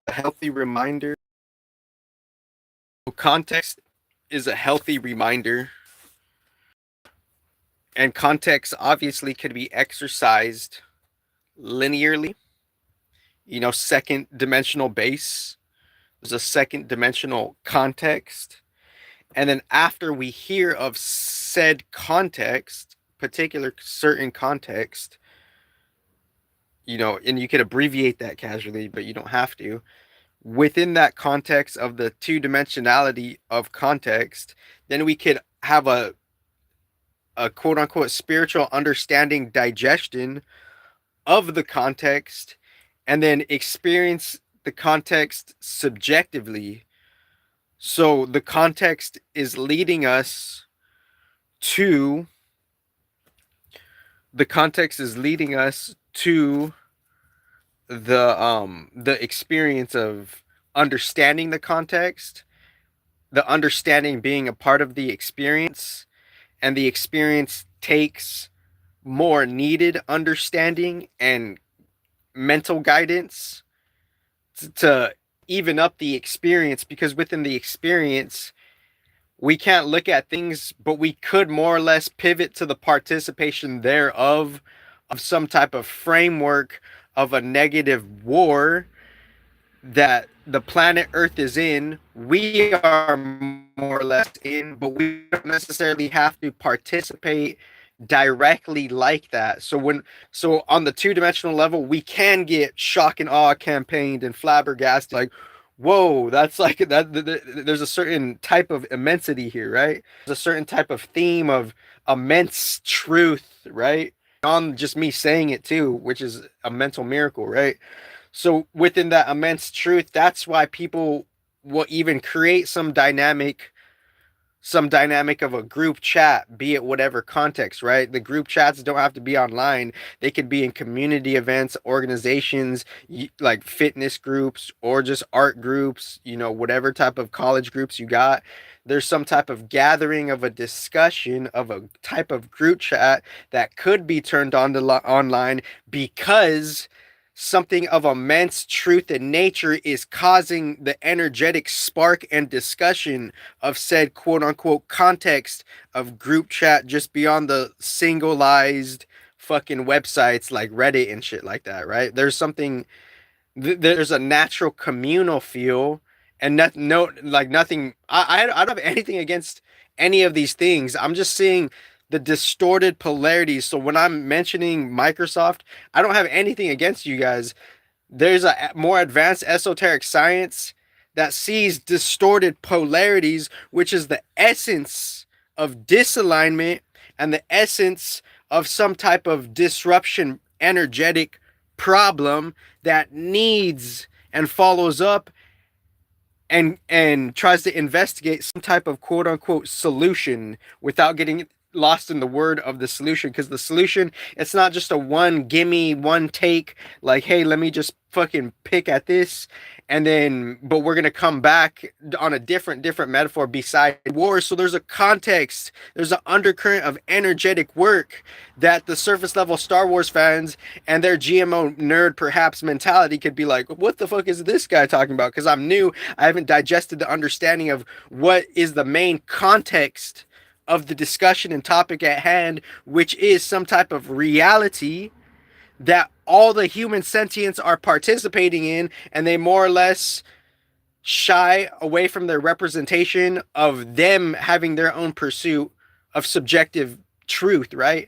A healthy reminder. Context is a healthy reminder, and context obviously could be exercised linearly. Second dimensional base. There's a second dimensional context. And then after we hear of said context, particular certain context, and you could abbreviate that casually, but you don't have to. Within that context of the two dimensionality of context, then we could have a quote unquote spiritual understanding digestion of the context, and then experience the context subjectively. So the context is leading us to the experience of understanding the context, the understanding being a part of the experience, and the experience takes more needed understanding and mental guidance to even up the experience, because within the experience we can't look at things, but we could more or less pivot to the participation thereof of some type of framework of a negative war that the planet Earth is in. We are more or less in, but we don't necessarily have to participate directly like that. So on the two-dimensional level, we can get shock and awe campaigned and flabbergasted, like, whoa, that's like there's a certain type of immensity here, right? There's a certain type of theme of immense truth, right? On just me saying it too, which is a mental miracle, right? So within that immense truth, that's why people will even create some dynamic of a group chat, be it whatever context, right? The group chats don't have to be online. They could be in community events, organizations, like fitness groups, or just art groups, whatever type of college groups you got. There's some type of gathering of a discussion of a type of group chat that could be turned on to online, because something of immense truth in nature is causing the energetic spark and discussion of said quote unquote context of group chat, just beyond the singleized fucking websites like Reddit and shit like that, right? There's a natural communal feel, and nothing. I don't have anything against any of these things. I'm just seeing the distorted polarities. So when I'm mentioning Microsoft, I don't have anything against you guys. There's a more advanced esoteric science that sees distorted polarities, which is the essence of disalignment and the essence of some type of disruption energetic problem that needs and follows up and tries to investigate some type of quote unquote solution without getting lost in the word of the solution. Because the solution, it's not just a one gimme, one take, like, hey, let me just fucking pick at this, and then but we're gonna come back on a different metaphor beside war. So there's a context, there's an undercurrent of energetic work that the surface level Star Wars fans and their GMO nerd perhaps mentality could be like, what the fuck is this guy talking about? Because I'm new, I haven't digested the understanding of what is the main context of the discussion and topic at hand, which is some type of reality that all the human sentients are participating in, and they more or less shy away from their representation of them having their own pursuit of subjective truth, right?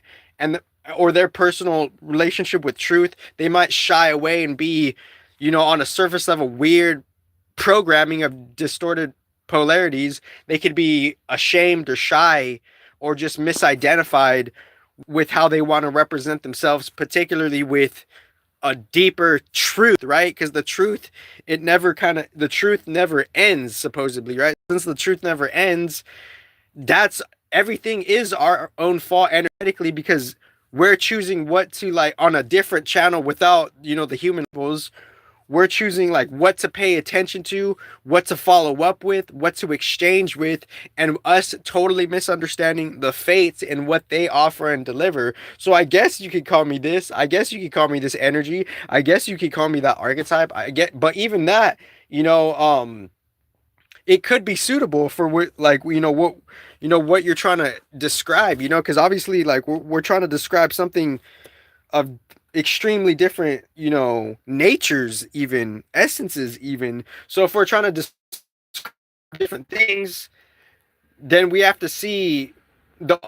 Or their personal relationship with truth. They might shy away and be, on a surface level weird programming of distorted polarities. They could be ashamed or shy or just misidentified with how they want to represent themselves, particularly with a deeper truth, right? Because the truth never ends, supposedly, right? Since the truth never ends, that's everything is our own fault energetically, because we're choosing what to, like, on a different channel without, the human rules. We're choosing like what to pay attention to, what to follow up with, what to exchange with, and us totally misunderstanding the fates and what they offer and deliver. So I guess you could call me this. I guess you could call me this energy. I guess you could call me that archetype. I get, but even that, you know, it could be suitable for what, like, what you're trying to describe, because obviously, like, we're trying to describe something of extremely different, natures, even essences, even. So if we're trying to describe different things, then we have to see the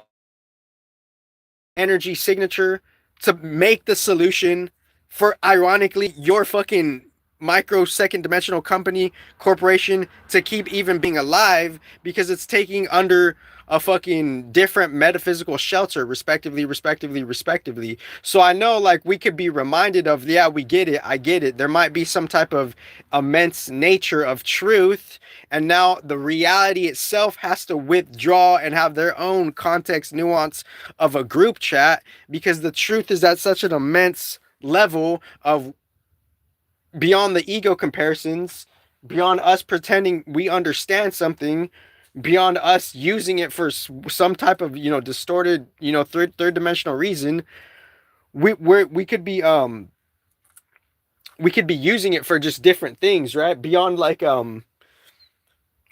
energy signature to make the solution for, ironically, your fucking microsecond dimensional company corporation to keep even being alive, because it's taking under a fucking different metaphysical shelter, respectively. So I know, like, we could be reminded of, yeah, we get it, I get it, there might be some type of immense nature of truth, and now the reality itself has to withdraw and have their own context nuance of a group chat, because the truth is at such an immense level of beyond the ego comparisons, beyond us pretending we understand something, beyond us using it for some type of, distorted, third dimensional reason. We could be using it for just different things, right? Beyond, like, oh,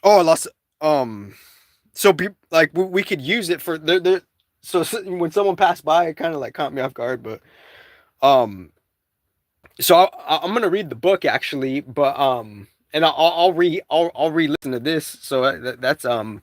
I lost, so like, we could use it for there. So when someone passed by, it kind of like caught me off guard, but um so I'm gonna read the book, actually, but and I'll re-listen to this. So that's so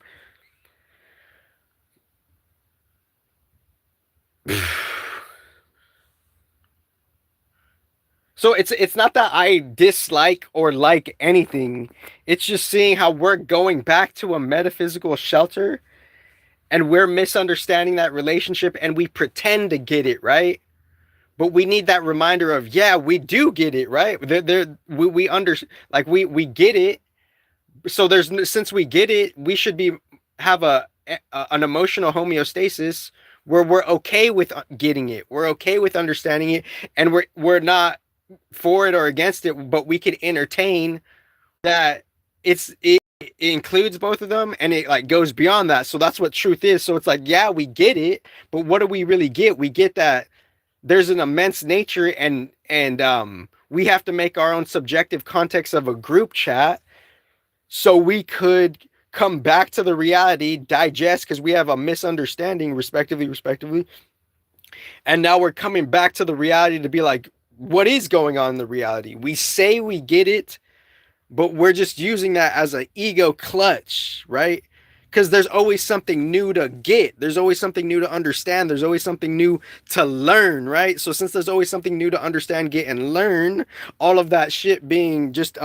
it's not that I dislike or like anything. It's just seeing how we're going back to a metaphysical shelter, and we're misunderstanding that relationship, and we pretend to get it, right? But we need that reminder of, yeah, we do get it, right? We under, like, we get it. So since we get it, we should be have an emotional homeostasis where we're okay with getting it, we're okay with understanding it, and we're not for it or against it, but we could entertain that. It includes both of them, and it, like, goes beyond that. So that's what truth is. So it's like, yeah, we get it, but what do we really get? We get that there's an immense nature, and we have to make our own subjective context of a group chat, so we could come back to the reality, digest, because we have a misunderstanding, respectively, and now we're coming back to the reality to be like, what is going on in the reality? We say we get it, but we're just using that as an ego clutch, right? Because there's always something new to get, there's always something new to understand, there's always something new to learn, right? So since there's always something new to understand, get, and learn, all of that shit being just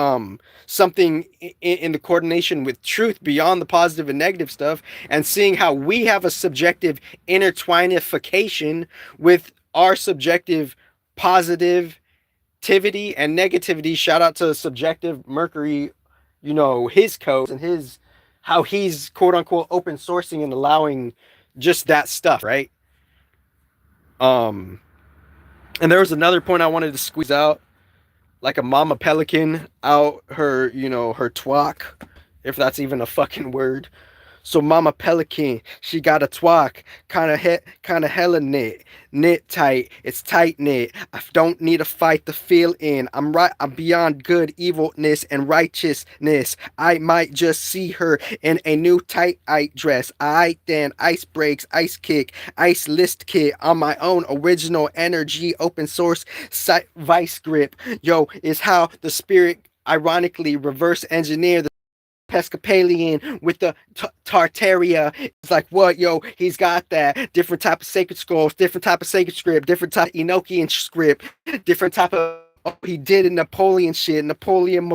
something in the coordination with truth beyond the positive and negative stuff, and seeing how we have a subjective intertwinification with our subjective positive and negativity. Shout out to subjective Mercury, his codes and his, how he's quote unquote open sourcing and allowing just that stuff, right? um and there was another point I wanted to squeeze out, like a mama pelican out her, her twack, if that's even a fucking word. So Mama Pelican, she got a twack, kind of hella knit tight. It's tight knit. I don't need a fight to feel in. I'm right. I'm beyond good, evilness, and righteousness. I might just see her in a new tight dress. I then ice breaks, ice kick, ice list kit on my own original energy, open source vice grip. Yo, is how the spirit ironically reverse engineer the Episcopalian with the Tartaria. It's like, what, yo, he's got that different type of sacred scrolls, different type of sacred script, different type of Enochian script, different type of, oh, he did a Napoleon shit, Napoleon,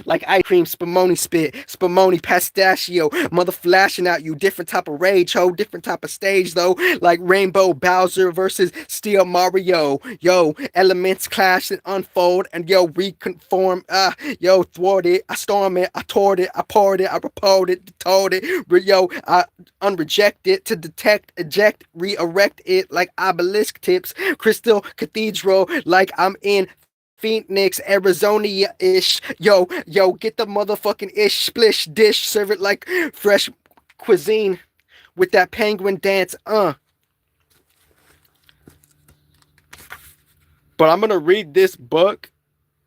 like ice cream, spumoni spit, spumoni pistachio, mother flashing out you, different type of rage, ho, different type of stage though, like Rainbow Bowser versus Steel Mario, yo, elements clash and unfold, and yo, reconform, yo, thwart it, I storm it, I tore it, I poured it, I report it, told it, yo, I unreject it to detect, eject, re-erect it like obelisk tips, crystal cathedral, like I'm in Phoenix, Arizona-ish. Yo, get the motherfucking ish splish dish, serve it like fresh cuisine with that penguin dance. But I'm gonna read this book,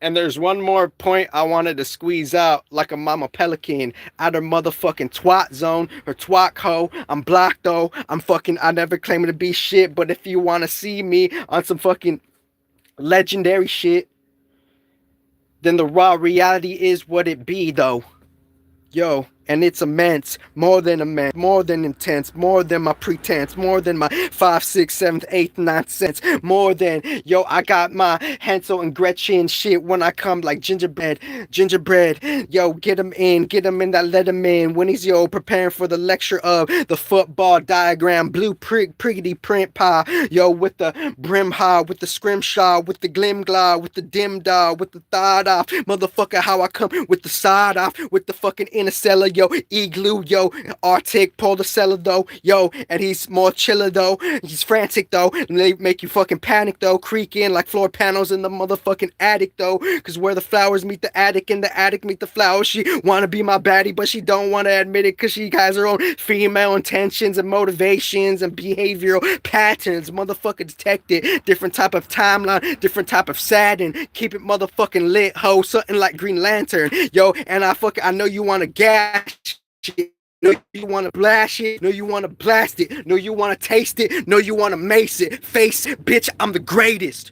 and there's one more point I wanted to squeeze out like a mama pelican out of motherfucking twat zone or twat hoe. I'm black though. I never claimed to be shit, but if you wanna see me on some fucking legendary shit, then the raw reality is what it be though. Yo, and it's immense, more than immense, more than intense, more than my pretense, more than my 5, 6, 7, 8, 9 cents, more than, yo, I got my Hansel and Gretchen shit when I come like gingerbread, yo, get him in that let him in, when he's, yo, preparing for the lecture of the football diagram, blue priggity print pie, yo, with the brim high, with the scrimshaw, with the glimglaw, with the dim dog, with the thought off, motherfucker, how I come with the side off, with the fucking interstellar, yo, igloo, yo, Arctic, polar cellar though, yo, and he's more chiller though, he's frantic though, and they make you fucking panic though, creaking like floor panels in the motherfucking attic though, cause where the flowers meet the attic and the attic meet the flowers, she wanna be my baddie, but she don't wanna admit it, cause she has her own female intentions and motivations and behavioral patterns, motherfucker detected, different type of timeline, different type of satin, keep it motherfucking lit, ho, something like Green Lantern, yo, and I know you wanna gas shit. No, you want to blast it. No, you want to blast it. No, you want to taste it. No, you want to mace it. Face it, bitch, I'm the greatest.